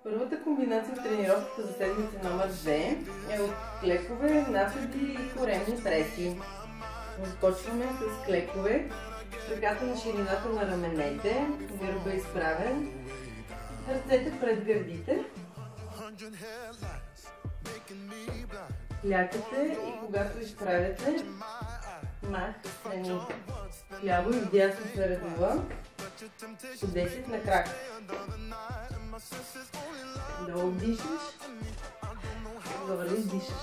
Първата комбинация в тренировката за седмица номер 2 е от клекове, напади и коремни преси. Започваме с клекове. Ръката на ширината на раменете, гърба изправен, ръцете пред гърдите. Лякате и когато изправяте, мах страни. Вляво и вдясно се редува по 10 на крак. Долу дишаш, добре издишаш.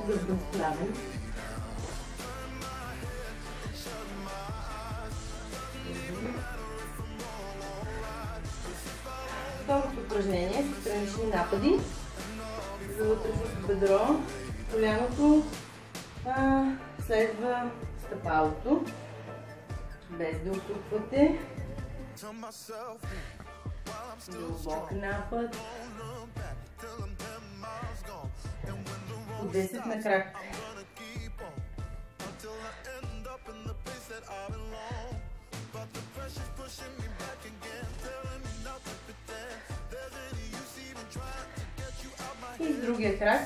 Гърба изправен. Второто упражнение с странични напади за вътрешното бедро. Коляното следва стъпалото, без да отупвате. Дълбок напад. По 10 на крак. И с другия крак.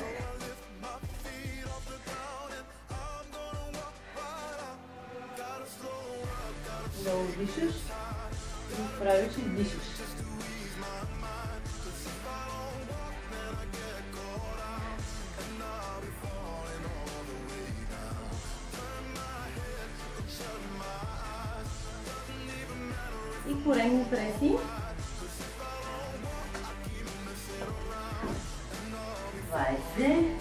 Долу дишаш, изправиш и дишаш. И коремни преси. 20.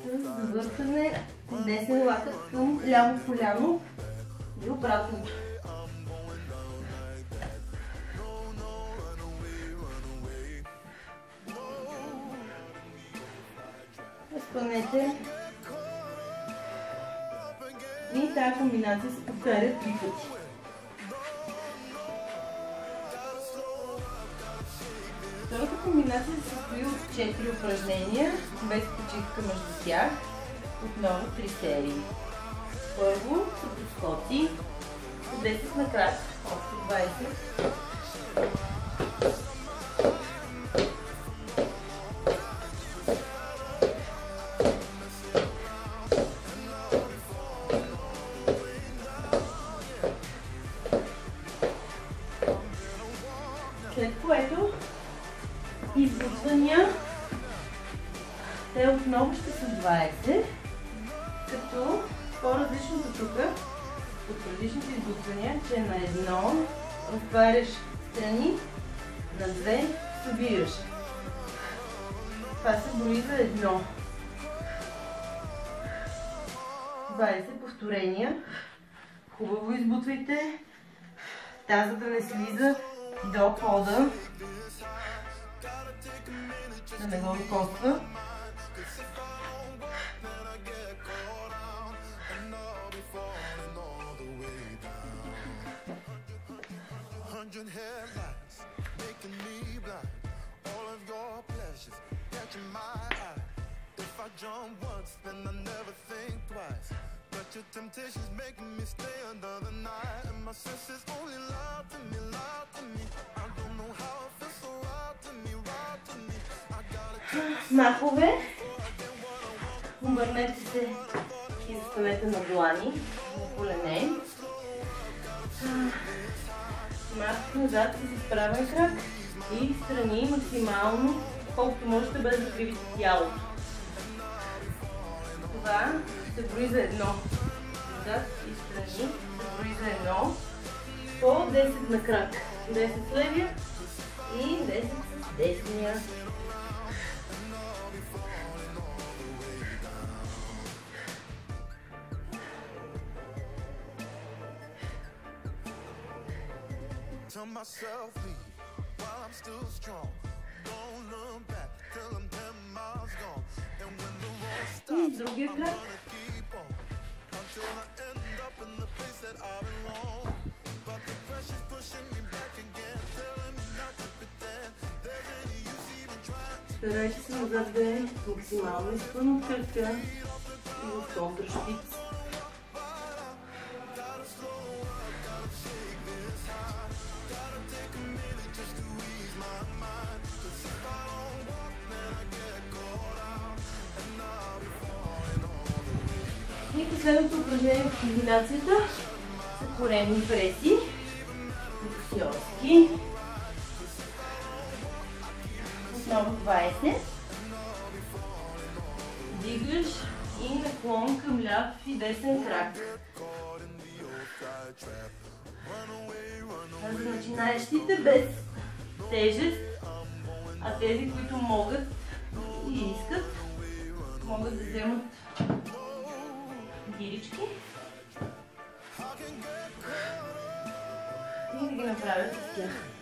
С завъртане десен лакът към ляво коляно и обратно. Изпълнете. И тази комбинация се повтаря 3 пъти. Втората комбинация се състои от 4 упражнения, без почивка между тях. Отново 3 серии. Първо са подскоци, по 10 на крак, общо 20. След което избутвания, те отново ще са 20, като по-различното тук от предишните избутвания, че на едно отваряш страни, на 2 събираш. Това се брои за едно. 20 повторения. Хубаво избутвайте, таза да не слиза до пода, да не го докосва. Your temptations making me stay another night, and my senses only lie to me, lie to me. I don't know how it feels so right to me, right to me. I gotta махове. Обърнете се и застанете на длани, на колене. Мах назад с изправен крак и страни максимално, колкото можете, без да кривите тялото. Това се брои за едно. Назад и страни се брои за едно. По 10 на крак. 10 с левия и 10 с десния. И с другия крак. Старайте се назад да е максимално изпълно от кръка и в контрашпиц. И последното упражнение в комбинацията са коремни преси, боксьорски. Отново 20. Дигаш и наклон към ляв и десен крак. Това за начинаещите без тежест, а тези, които могат и искат, могат да вземат гирички и да ги направят с тях.